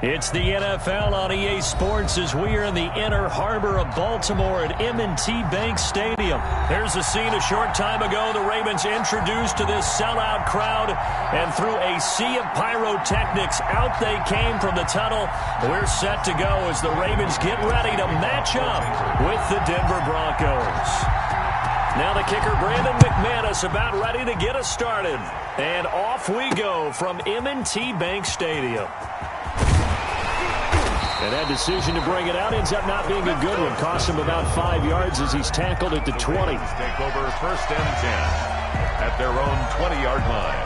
It's the NFL on EA Sports as we are in the inner harbor of Baltimore at M&T Bank Stadium. Here's a scene a short time ago. The Ravens introduced to this sellout crowd, and through a sea of pyrotechnics, out they came from the tunnel. We're set to go as the Ravens get ready to match up with the Denver Broncos. Now the kicker, Brandon McManus, about ready to get us started. And off we go from M&T Bank Stadium. And that decision to bring it out ends up not being a good one. Cost him about 5 yards as he's tackled at the 20. Take over 1st and 10 at their own 20-yard line.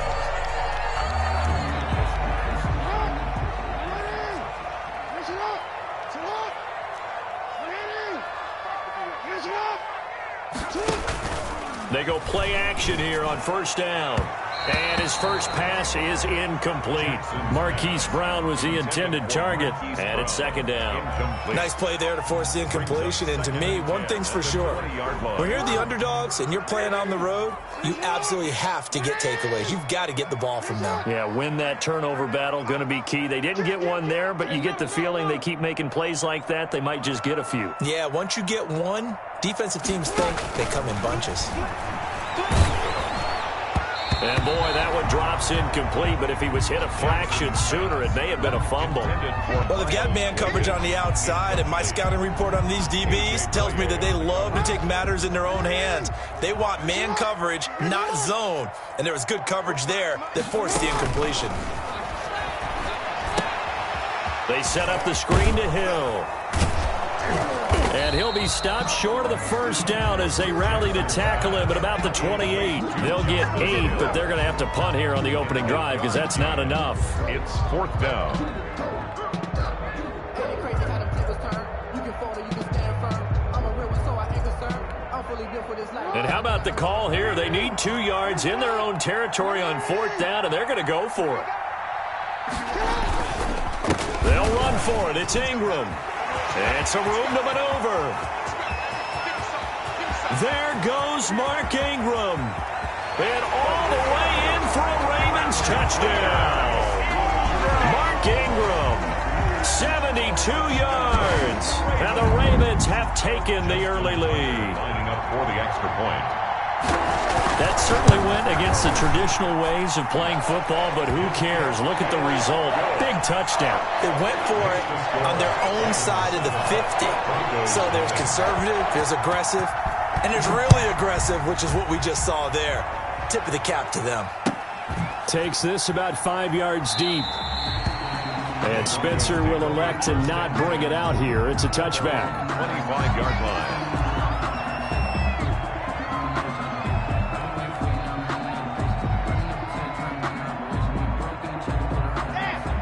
They go play action here on 1st down. And his first pass is incomplete. Marquise Brown was the intended target, and it's 2nd down. Nice play there to force the incompletion. And to me, one thing's for sure. When you're the underdogs and you're playing on the road, you absolutely have to get takeaways. You've got to get the ball from them. Yeah, win that turnover battle, going to be key. They didn't get one there, but you get the feeling they keep making plays like that, they might just get a few. Yeah, once you get one, defensive teams think they come in bunches. And, boy, that one drops incomplete, but if he was hit a fraction sooner, it may have been a fumble. Well, they've got man coverage on the outside, and my scouting report on these DBs tells me that they love to take matters in their own hands. They want man coverage, not zone, and there was good coverage there that forced the incompletion. They set up the screen to Hill. And he'll be stopped short of the 1st down as they rally to tackle him at about the 28. They'll get 8, but they're going to have to punt here on the opening drive because that's not enough. It's 4th down. And how about the call here? They need 2 yards in their own territory on 4th down, and they're going to go for it. They'll run for it. It's Ingram. It's a room to maneuver. There goes Mark Ingram. And all the way in for a Ravens touchdown. Mark Ingram, 72 yards. And the Ravens have taken the early lead. Lining up for the extra point. That certainly went against the traditional ways of playing football, but who cares? Look at the result. Big touchdown. They went for it on their own side of the 50. So there's conservative, there's aggressive, and there's really aggressive, which is what we just saw there. Tip of the cap to them. Takes this about 5 yards deep. And Spencer will elect to not bring it out here. It's a touchback. 25-yard line.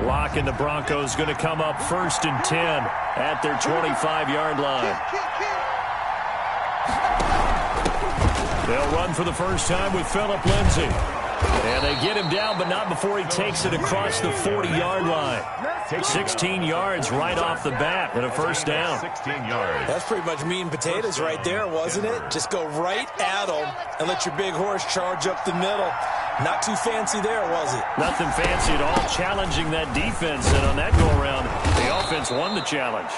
Lock and the Broncos going to come up 1st and 10 at their 25-yard line. They'll run for the first time with Phillip Lindsay. And they get him down, but not before he takes it across the 40-yard line. 16 yards right off the bat and a 1st down. 16 yards. That's pretty much meat and potatoes right there, wasn't it? Just go right at them and let your big horse charge up the middle. Not too fancy there, was it? Nothing fancy at all, challenging that defense. And on that go-around, the offense won the challenge.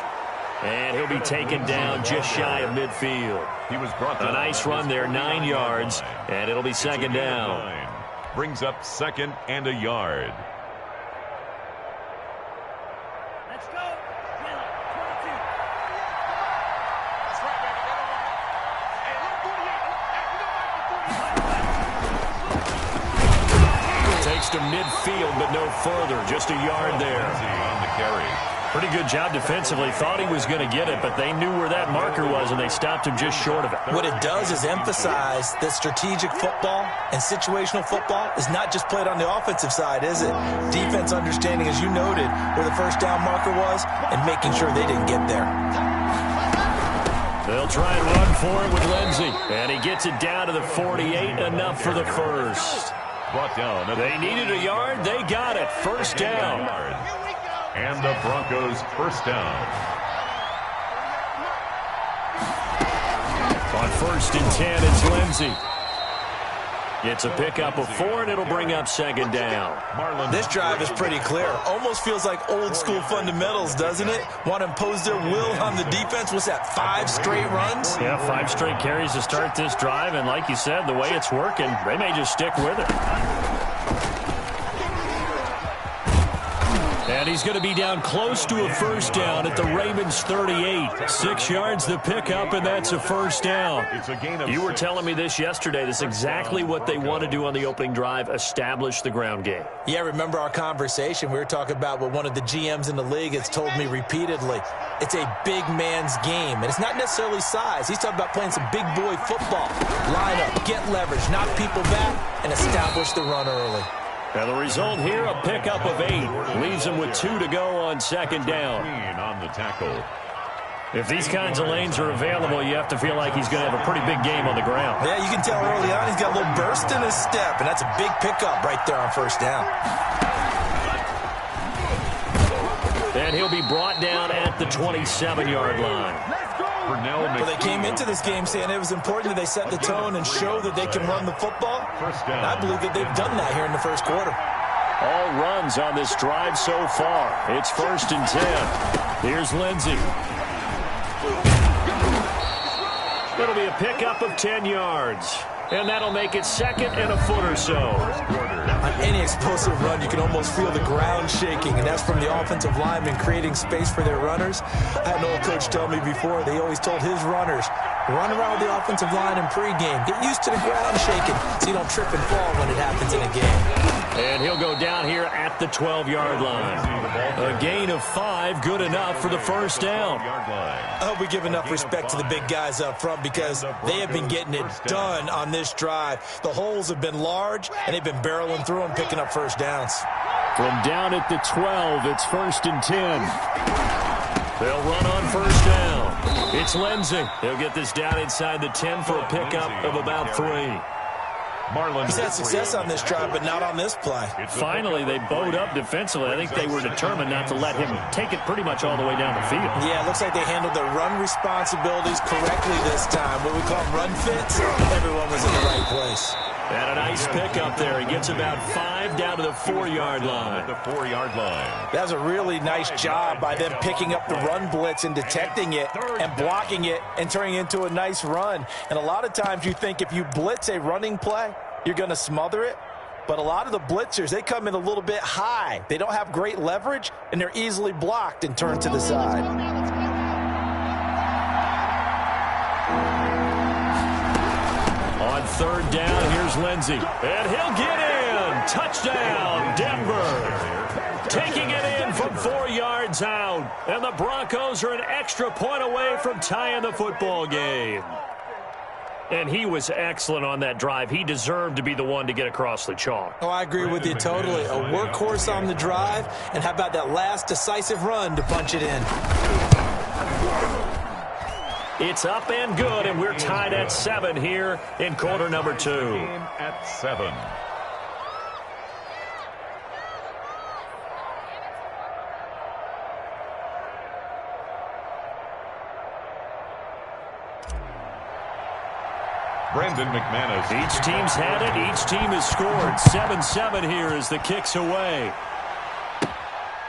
And he'll be taken down just shy of midfield. He was brought down. A nice run there, 9 yards, and it'll be 2nd down. Brings up 2nd and a yard. Let's go. 22. Takes to midfield, but no further. Just a yard there. On the carry. Pretty good job defensively. Thought he was going to get it, but they knew where that marker was, and they stopped him just short of it. What it does is emphasize that strategic football and situational football is not just played on the offensive side, is it? Defense understanding, as you noted, where the 1st down marker was and making sure they didn't get there. They'll try and run for it with Lindsay, and he gets it down to the 48, enough for the 1st. Brought down. They needed a yard. They got it. 1st down. And the Broncos 1st down. On 1st and 10, it's Lindsay. It's a pickup of 4, and it'll bring up second down. This drive is pretty clear. Almost feels like old school fundamentals, doesn't it? Want to impose their will on the defense. What's that, 5 straight runs? Yeah, 5 straight carries to start this drive, and like you said, the way it's working, they may just stick with it. And he's going to be down close to a first down at the Ravens 38. 6 yards the pickup, and that's a first down. You were telling me this yesterday. This is exactly what they want to do on the opening drive, establish the ground game. Yeah, remember our conversation? We were talking about what one of the GMs in the league has told me repeatedly. It's a big man's game, and it's not necessarily size. He's talking about playing some big boy football. Line up, get leverage, knock people back, and establish the run early. Now the result here, a pickup of 8. Leaves him with 2 to go on second down. On the tackle. If these kinds of lanes are available, you have to feel like he's going to have a pretty big game on the ground. Yeah, you can tell early on he's got a little burst in his step, and that's a big pickup right there on first down. And he'll be brought down at the 27-yard line. Well, they came into this game saying it was important that they set the tone and show that they can run the football. And I believe that they've done that here in the first quarter. All runs on this drive so far. It's 1st and 10. Here's Lindsey. It'll be a pickup of 10 yards. And that'll make it 2nd and a foot or so. On any explosive run, you can almost feel the ground shaking, and that's from the offensive linemen creating space for their runners. I had an old coach tell me before, they always told his runners, run around the offensive line in pregame. Get used to the ground shaking so you don't trip and fall when it happens in a game. And he'll go down here at the 12-yard line. A gain of 5, good enough for the first down. I hope we give enough respect to the big guys up front because they have been getting it done on this drive. The holes have been large, and they've been barreling through and picking up first downs. From down at the 12, it's 1st and 10. They'll run on first down. It's Lindsey. He'll get this down inside the 10 for a pickup of about 3. He's had success on this drive, but not on this play. Finally, they bowed up defensively. I think they were determined not to let him take it pretty much all the way down the field. Yeah, it looks like they handled their run responsibilities correctly this time. What we call run fits, everyone was in the right place. And a nice pickup there. He gets about 5 down to the 4-yard line. That was a really nice job by them picking up the run blitz and detecting it and blocking it and turning it into a nice run. And a lot of times you think if you blitz a running play, you're going to smother it. But a lot of the blitzers, they come in a little bit high. They don't have great leverage, and they're easily blocked and turned to the side. On 3rd down, here's Lindsey. And he'll get in. Touchdown, Denver. Taking it in from 4 yards out. And the Broncos are an extra point away from tying the football game. And he was excellent on that drive. He deserved to be the one to get across the chalk. Oh, I agree with you totally. A workhorse on the drive. And how about that last decisive run to punch it in? It's up and good, and we're tied at 7 here in quarter number 2. At 7. Brandon McManus. Each team's had it. Each team has scored. 7-7 here as the kick's away.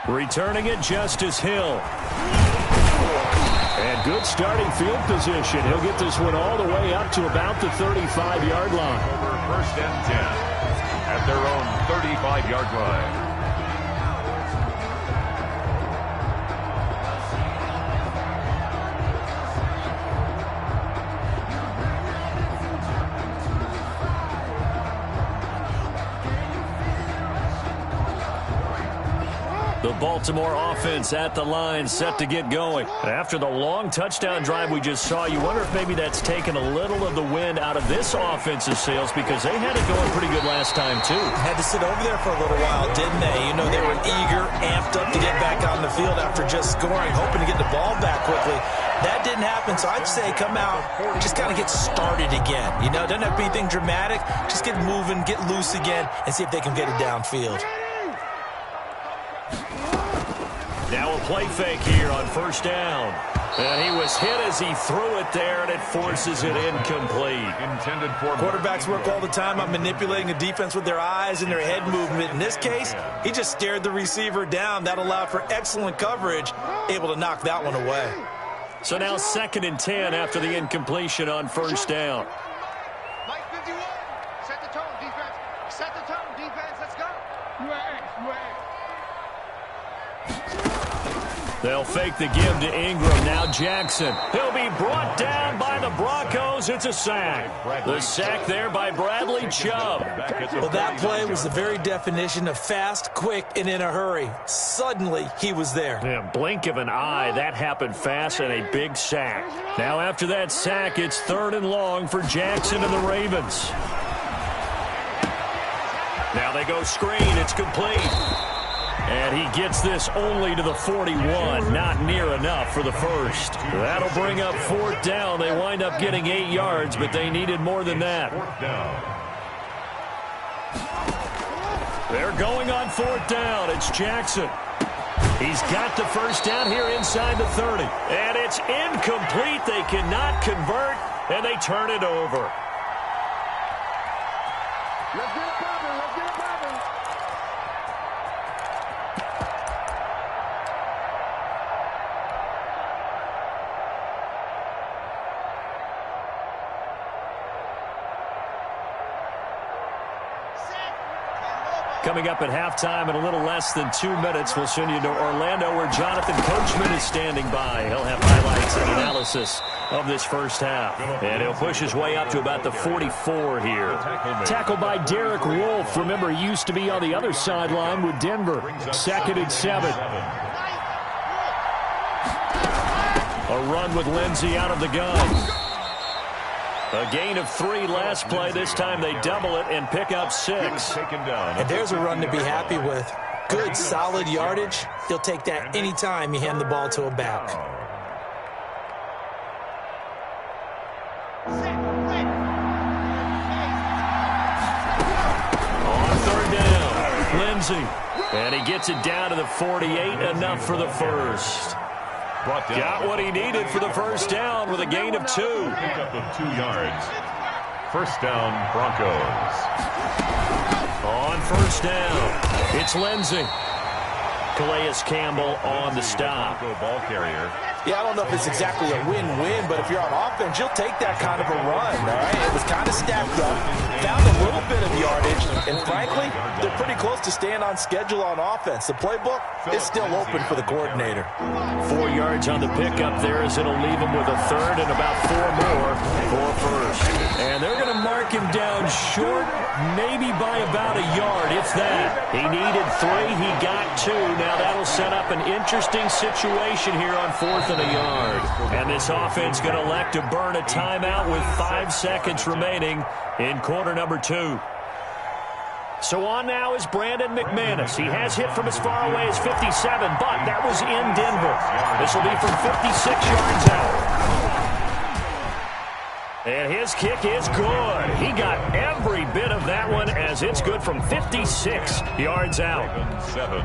Returning it, Justice Hill. And good starting field position. He'll get this one all the way up to about the 35-yard line. Over 1st and 10 at their own 35-yard line. The Baltimore offense at the line, set to get going. After the long touchdown drive we just saw, you wonder if maybe that's taken a little of the wind out of this offensive sails because they had it going pretty good last time, too. Had to sit over there for a little while, didn't they? You know, they were eager, amped up to get back on the field after just scoring, hoping to get the ball back quickly. That didn't happen, so I'd say come out, just kind of get started again. You know, doesn't have to be anything dramatic. Just get moving, get loose again, and see if they can get it downfield. Now a play fake here on first down. And he was hit as he threw it there, and it forces it incomplete. Intended for quarterbacks work all the time on manipulating a defense with their eyes and their head movement. In this case, he just stared the receiver down. That allowed for excellent coverage, able to knock that one away. So now 2nd and 10 after the incompletion on first down. Mike 51, set the tone, defense. Set the tone, defense. Let's go. They'll fake the give to Ingram. Now Jackson. He'll be brought down by the Broncos. It's a sack. The sack there by Bradley Chubb. Well, that play was the very definition of fast, quick, and in a hurry. Suddenly, he was there. Yeah, blink of an eye. That happened fast and a big sack. Now after that sack, it's 3rd and long for Jackson and the Ravens. Now they go screen. It's complete. And he gets this only to the 41. Not near enough for the first. That'll bring up 4th down. They wind up getting 8 yards, but they needed more than that. They're going on 4th down. It's Jackson. He's got the first down here inside the 30. And it's incomplete. They cannot convert, and they turn it over. Let's get it poppin'. Let's get it poppin'. Coming up at halftime in a little less than 2 minutes, we'll send you to Orlando where Jonathan Coachman is standing by. He'll have highlights and analysis of this first half. And he'll push his way up to about the 44 here. Tackled by Derek Wolfe. Remember, he used to be on the other sideline with Denver. 2nd and 7. A run with Lindsey out of the gun. A gain of 3 last play. This time they double it and pick up 6. And there's a run to be happy with. Good, solid yardage. He'll take that anytime you hand the ball to a back. On 3rd down, Lindsey. And he gets it down to the 48, enough for the first. Got what he needed for the first down with a gain of 2. Pickup of 2 yards. First down, Broncos. On first down, it's Lindsey. Calais Campbell on the stop. Ball carrier. Yeah, I don't know if it's exactly a win-win, but if you're on offense, you'll take that kind of a run, all right? It was kind of stacked up, found a little bit of yardage, and frankly, they're pretty close to staying on schedule on offense. The playbook is still open for the coordinator. 4 yards on the pickup there as it'll leave him with a 3rd and about 4 more for first. And they're going to mark him down short, maybe by about a yard, if that. He needed 3, he got 2. Now that'll set up an interesting situation here on 4th and a yard. And this offense going to elect to burn a timeout with 5 seconds remaining in quarter number 2. So on now is Brandon McManus. He has hit from as far away as 57, but that was in Denver. This will be from 56 yards out. And his kick is good. He got every bit of that one as it's good from 56 yards out. 7.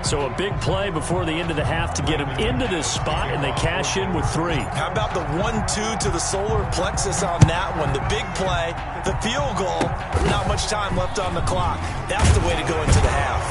So a big play before the end of the half to get him into this spot, and they cash in with 3. How about the 1-2 to the solar plexus on that one? The big play, the field goal, not much time left on the clock. That's the way to go into the half.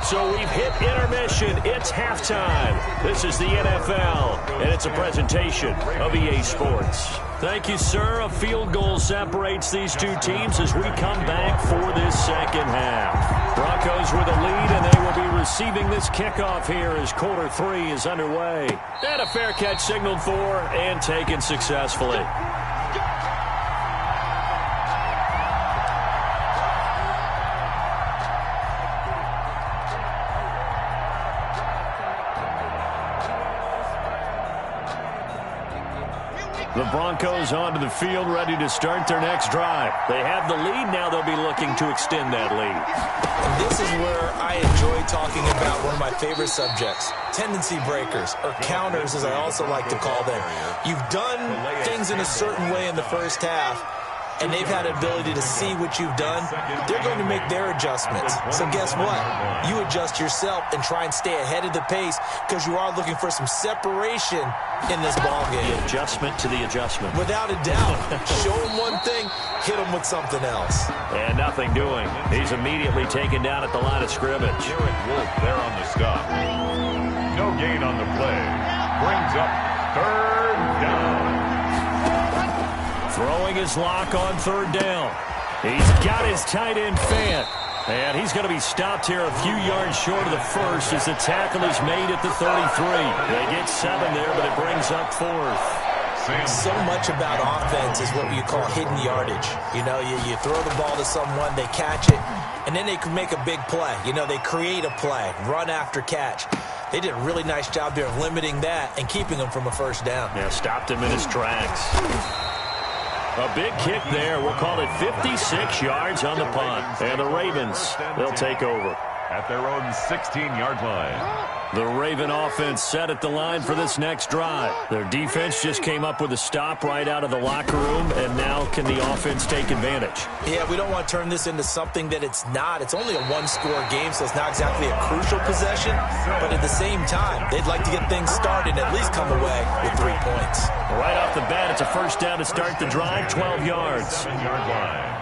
So we've hit intermission. It's halftime. This is the NFL, and it's a presentation of EA Sports. Thank you, sir. A field goal separates these two teams as we come back for this second half. Broncos with a lead, and they will be receiving this kickoff here as quarter 3 is underway. And a fair catch signaled for and taken successfully. The Broncos onto the field, ready to start their next drive. They have the lead. Now they'll be looking to extend that lead. And this is where I enjoy talking about one of my favorite subjects, tendency breakers, or counters, as I also like to call them. You've done things in a certain way in the first half. and they've had an ability to see what you've done, they're going to make their adjustments. So guess what? You adjust yourself and try and stay ahead of the pace because you are looking for some separation in this ball game. The adjustment to the adjustment. Without a doubt. Show them one thing, hit them with something else. And nothing doing. He's immediately taken down at the line of scrimmage. Garrett Wolf there on the stop. No gain on the play. Brings up 3rd down. Throwing his lock on 3rd down. He's got his tight end Fant. And he's going to be stopped here a few yards short of the first as the tackle is made at the 33. They get 7 there, but it brings up 4th. So much about offense is what you call hidden yardage. You know, you throw the ball to someone, they catch it, and then they can make a big play. You know, they create a play, run after catch. They did a really nice job there of limiting that and keeping him from a 1st down. Yeah, stopped him in his tracks. A big kick there. We'll call it 56 yards on the punt. And the Ravens, they'll take over. At their own 16-yard line. The Raven offense set at the line for this next drive. Their defense just came up with a stop right out of the locker room, and now can the offense take advantage? Yeah, we don't want to turn this into something that it's not. It's only a 1-score game, so it's not exactly a crucial possession. But at the same time, they'd like to get things started and at least come away with 3 points. Right off the bat, it's a 1st down to start the drive, 12 yards. 7-yard line.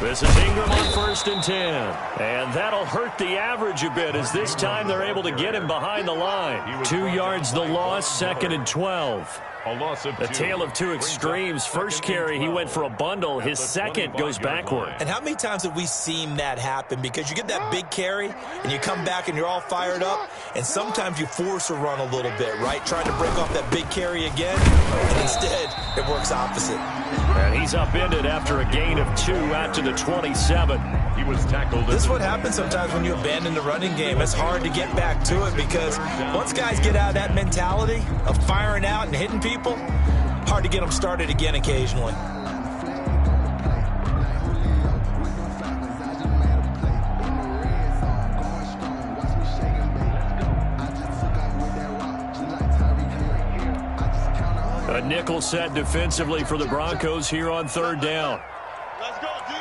This is Ingram on 1st and 10. And that'll hurt the average a bit as this time they're able to get him behind the line. 2 yards the loss, 2nd and 12. A loss of 2. A tale of two extremes. First carry, he went for a bundle. His second goes backward. And how many times have we seen that happen? Because you get that big carry, and you come back and you're all fired up, and sometimes you force a run a little bit, right? Trying to break off that big carry again, and instead it works opposite. And he's upended after a gain of 2 out to the 27. He was tackled. This is what happens sometimes when you abandon the running game. It's hard to get back to it because once guys get out of that mentality of firing out and hitting people, hard to get them started again occasionally. A nickel set defensively for the Broncos here on 3rd down. Let's go, D.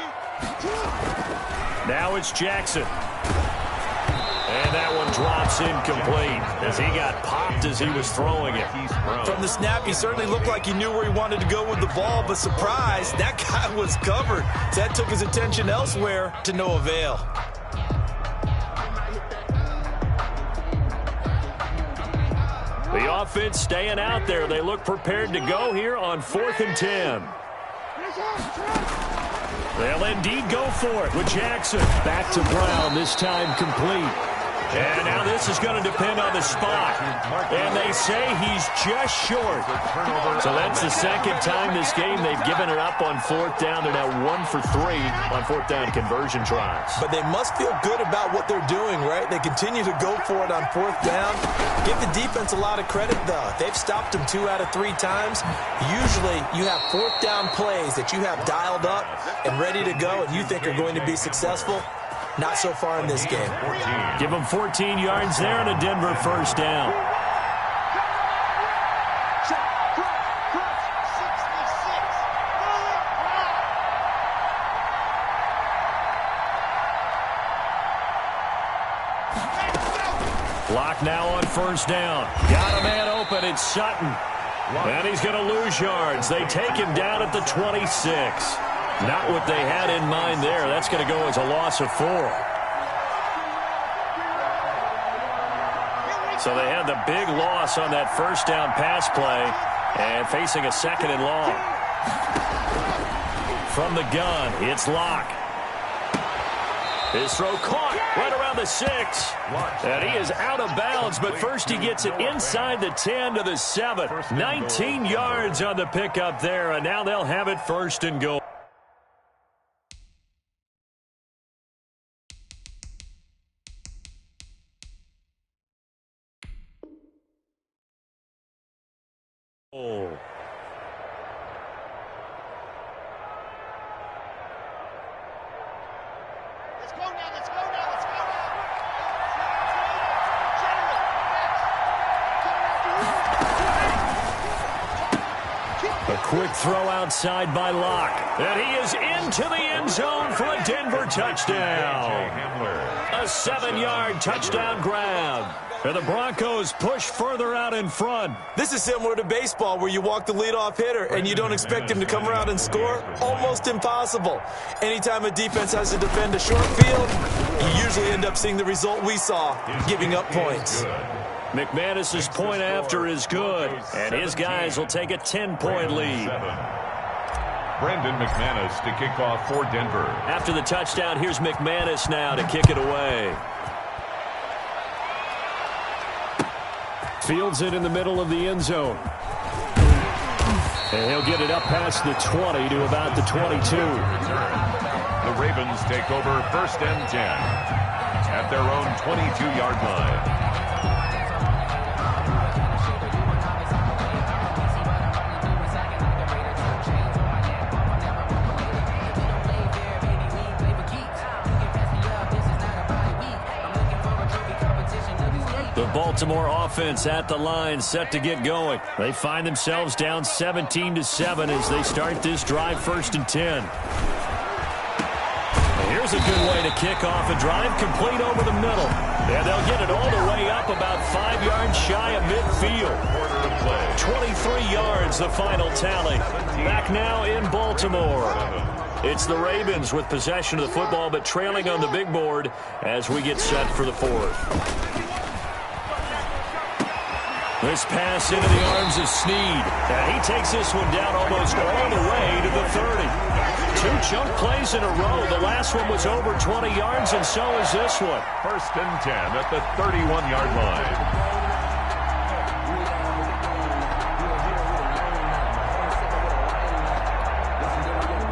Now it's Jackson. And that one drops incomplete as he got popped as he was throwing it. From the snap, he certainly looked like he knew where he wanted to go with the ball, but surprise, that guy was covered. So that took his attention elsewhere to no avail. The offense staying out there. They look prepared to go here on 4th and 10. They'll indeed go for it with Jackson. Back to Brown, this time complete. And now this is going to depend on the spot. And they say he's just short. So that's the 2nd time this game they've given it up on 4th down. They're now 1 for 3 on 4th down conversion tries. But they must feel good about what they're doing, right? They continue to go for it on 4th down. Give the defense a lot of credit, though. They've stopped them 2 out of 3 times. Usually you have 4th down plays that you have dialed up and ready to go and you think are going to be successful. Not so far in this game. Give them 14 yards there and a Denver 1st down. Block now on 1st down. Got a man open. It's Sutton. And he's going to lose yards. They take him down at the 26. Not what they had in mind there. That's going to go as a loss of 4. So they had the big loss on that 1st down pass play and facing a 2nd and long. From the gun, it's Locke. His throw caught right around the 6. And he is out of bounds, but first he gets it inside the 10 to the 7. 19 yards on the pickup there, and now they'll have it 1st and goal. Let's go now, let's go now, let's go now. A quick throw outside by Locke. And he is into the end zone for a Denver touchdown. A 7-yard touchdown grab. And the Broncos push further out in front. This is similar to baseball where you walk the leadoff hitter and you don't expect him to come around and score. Almost impossible. Anytime a defense has to defend a short field, you usually end up seeing the result we saw, giving up points. McManus's point after is good, and his guys will take a 10-point lead. Brandon McManus to kick off for Denver. After the touchdown, here's McManus now to kick it away. Fields it in the middle of the end zone. And he'll get it up past the 20 to about the 22. The Ravens take over 1st and 10 at their own 22-yard line. The Baltimore offense at the line, set to get going. They find themselves down 17-7 as they start this drive 1st and 10. Here's a good way to kick off a drive, complete over the middle. And they'll get it all the way up about 5 yards shy of midfield. 23 yards, the final tally. Back now in Baltimore. It's the Ravens with possession of the football, but trailing on the big board as we get set for the 4th. This pass into the arms of Snead. And he takes this one down almost all the way to the 30. 2 chunk plays in a row. The last one was over 20 yards, and so is this one. 1st and 10 at the 31-yard line.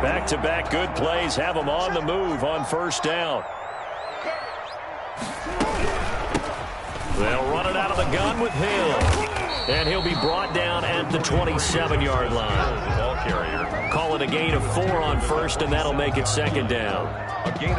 Back-to-back good plays have them on the move on 1st down. They'll run it out of the gun with Hill. And he'll be brought down at the 27-yard line. Ball carrier. Call it a gain of 4 on 1st, and that'll make it 2nd down.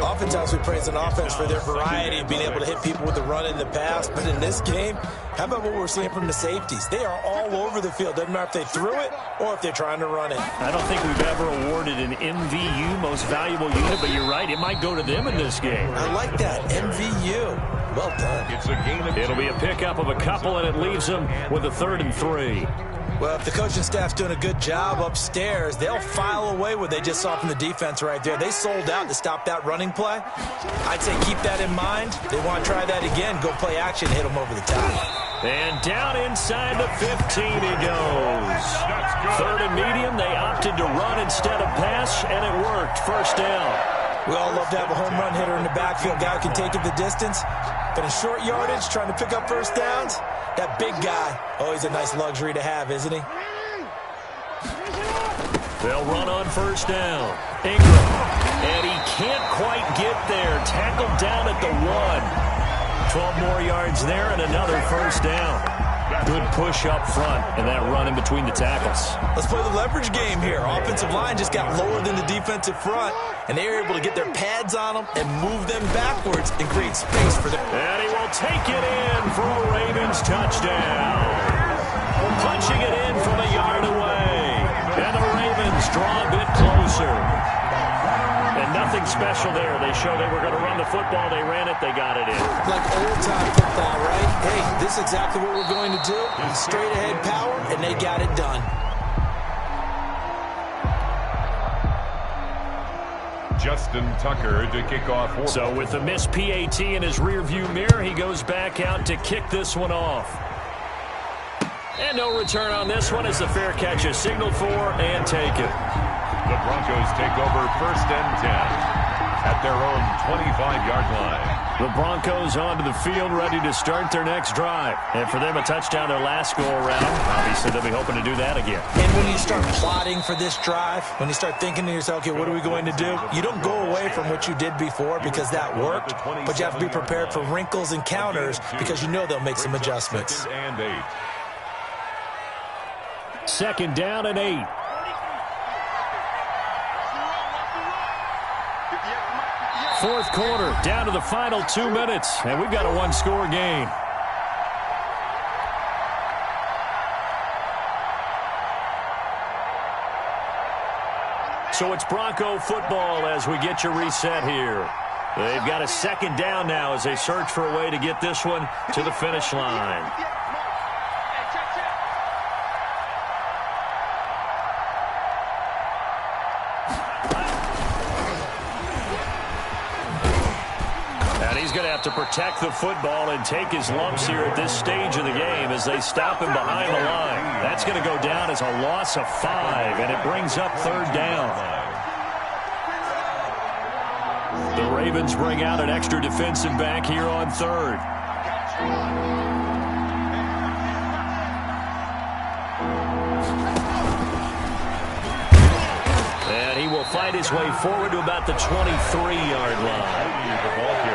Oftentimes we praise an offense for their variety of being able to hit people with the run in the pass. But in this game, how about what we're seeing from the safeties? They are all over the field. Doesn't matter if they threw it or if they're trying to run it. I don't think we've ever awarded an MVU, most valuable unit, but you're right. It might go to them in this game. I like that. MVU. Well done. It's a gain of It'll be a pickup of a couple, and it leaves them with a 3rd and 3. Well, if the coaching staff's doing a good job upstairs, they'll file away what they just saw from the defense right there. They sold out to stop that running play. I'd say keep that in mind. They want to try that again. Go play action, hit them over the top. And down inside the 15 he goes. 3rd and medium. They opted to run instead of pass, and it worked. 1st down. We all love to have a home run hitter in the backfield. Guy who can take it the distance. But in short yardage, trying to pick up 1st downs, that big guy, always a nice luxury to have, isn't he? They'll run on 1st down. Ingram. And he can't quite get there. Tackled down at the 1. 12 more yards there and another 1st down. Good push up front and that run in between the tackles. Let's play the leverage game here. Offensive line just got lower than the defensive front, and they were able to get their pads on them and move them backwards and create space for them. And he will take it in for a Ravens touchdown. Punching it in from a yard away. And the Ravens draw a bit closer. And nothing special there. They showed they were going to run the football. They ran it. They got it in. Like old-time football, right? Hey, this is exactly what we're going to do. Straight-ahead power, and they got it done. Justin Tucker to kick off. So with the missed PAT in his rearview mirror, he goes back out to kick this one off. And no return on this one as the fair catch is signaled for and taken. The Broncos take over 1st and 10 at their own 25-yard line. The Broncos onto the field, ready to start their next drive. And for them, a touchdown their last go-around. Obviously, they'll be hoping to do that again. And when you start plotting for this drive, when you start thinking to yourself, okay, what are we going to do? You don't go away from what you did before because that worked, but you have to be prepared for wrinkles and counters because you know they'll make some adjustments. 2nd and 8. 2nd down and 8. Fourth quarter, down to the final 2 minutes, and we've got a 1-score game. So it's Bronco football as we get you reset here. They've got a second down now as they search for a way to get this one to the finish line. And he's going to have to protect the football and take his lumps here at this stage of the game as they stop him behind the line. That's going to go down as a loss of 5, and it brings up third down. The Ravens bring out an extra defensive back here on third. And he will fight his way forward to about the 23-yard line.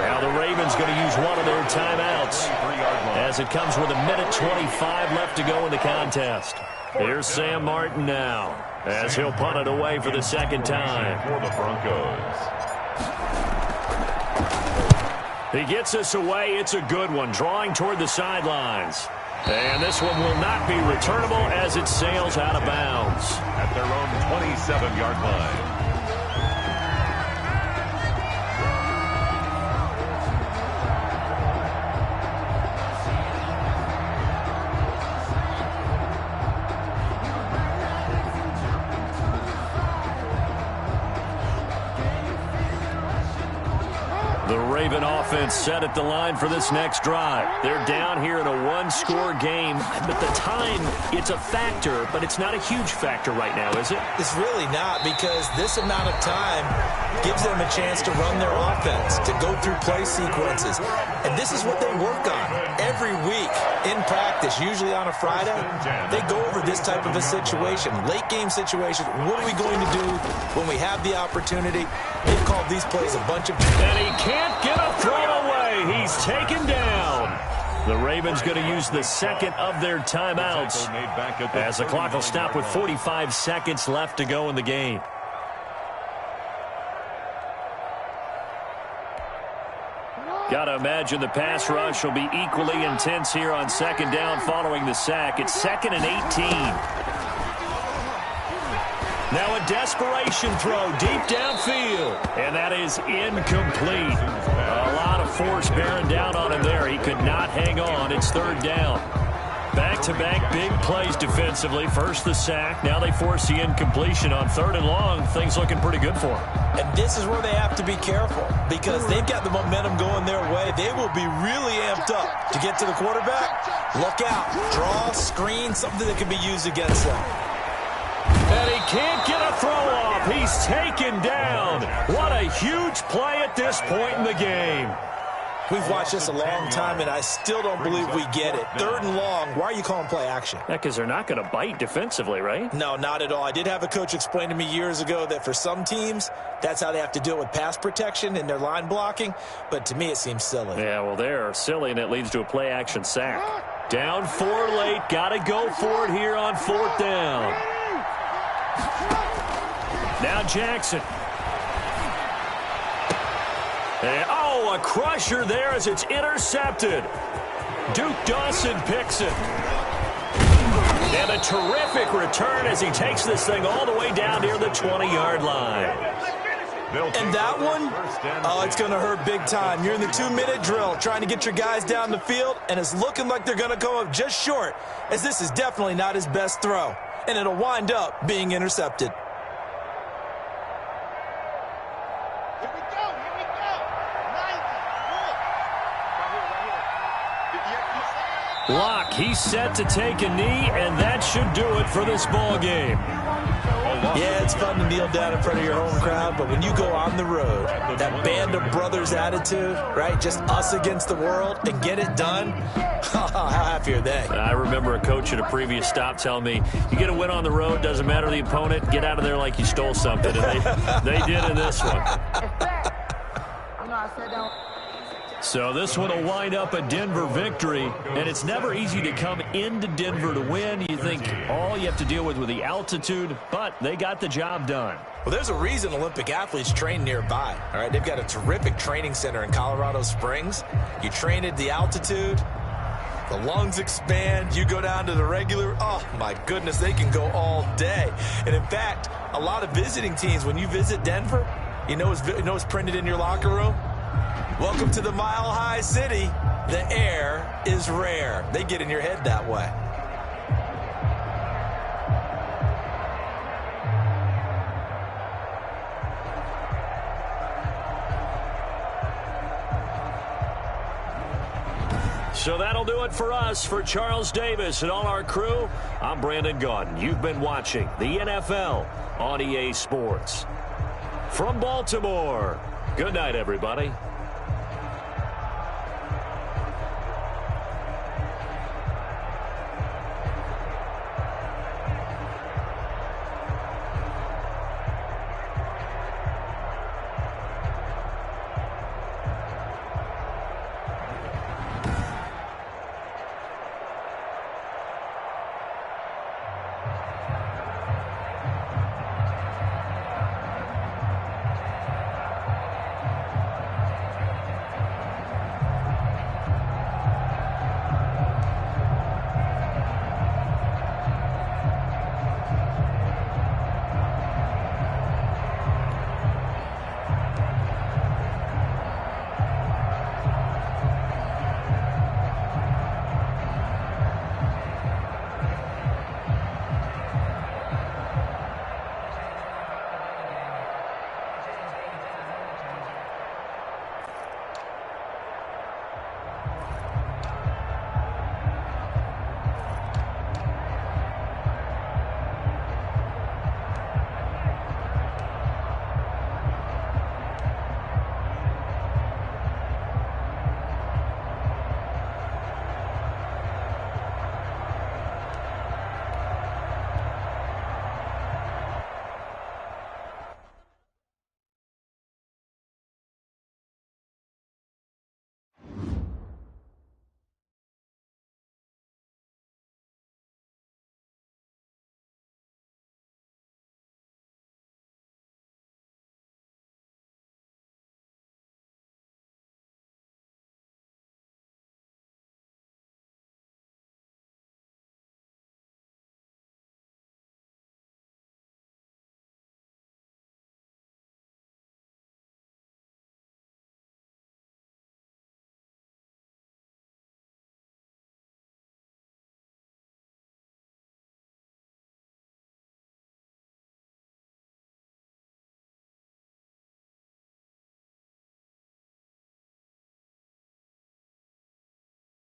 Now the Ravens going to use one of their timeouts as it comes with 1:25 left to go in the contest. Here's Sam Martin now as he'll punt it away for the second time. For the Broncos. He gets us away. It's a good one, drawing toward the sidelines. And this one will not be returnable as it sails out of bounds. At their own 27-yard line. The Raven offense set at the line for this next drive. They're down here in a one-score game, but the time, it's a factor, but it's not a huge factor right now, is it? It's really not, because this amount of time gives them a chance to run their offense, to go through play sequences. And this is what they work on every week in practice, usually on a Friday. They go over this type of a situation, late-game situation. What are we going to do when we have the opportunity? They've called these plays a bunch of times. And he can't get a throw away. He's taken down. The Ravens going to use the second of their timeouts as the clock will stop with 45 seconds left to go in the game. Got to imagine the pass rush will be equally intense here on second down following the sack. It's 2nd and 18. Now a desperation throw deep downfield, and that is incomplete. A lot of force bearing down on him there. He could not hang on. It's third down. Back-to-back big plays defensively. First the sack. Now they force the incompletion on third and long. Things looking pretty good for them. And this is where they have to be careful, because they've got the momentum going their way. They will be really amped up to get to the quarterback. Look out. Draw, screen, something that can be used against them. And he can't get a throw off. He's taken down. What a huge play at this point in the game. We've watched this a long time, and I still don't believe we get it. Third and long, why are you calling play action? Yeah, because they're not going to bite defensively, right? No, not at all. I did have a coach explain to me years ago that for some teams, that's how they have to deal with pass protection and their line blocking. But to me, it seems silly. Yeah, well, they're silly, and it leads to a play action sack. Down 4 late. Got to go for it here on 4th down. Now Jackson. And, a crusher there as it's intercepted. Duke Dawson picks it. And a terrific return as he takes this thing all the way down near the 20-yard line. And that one, it's going to hurt big time. You're in the 2-minute drill trying to get your guys down the field, and it's looking like they're going to come up just short, as this is definitely not his best throw. And it'll wind up being intercepted. Locke, he's set to take a knee, and that should do it for this ball game. Yeah, it's fun to kneel down in front of your home crowd, but when you go on the road, that band of brothers attitude, right, just us against the world, and get it done, how happy are they? I remember a coach at a previous stop telling me, you get a win on the road, doesn't matter the opponent, get out of there like you stole something, and they did in this one. So this one will wind up a Denver victory, and it's never easy to come into Denver to win. You think all you have to deal with the altitude, but they got the job done. Well, there's a reason Olympic athletes train nearby, all right? They've got a terrific training center in Colorado Springs. You train at the altitude, The lungs expand. You go down to the regular. Oh, my goodness, they can go all day. And, in fact, a lot of visiting teams, when you visit Denver, you know what's printed in your locker room? Welcome to the Mile High City. The air is rare. They get in your head that way. So that'll do it for us. For Charles Davis and all our crew, I'm Brandon Gaudin. You've been watching the NFL on EA Sports. From Baltimore, good night, everybody.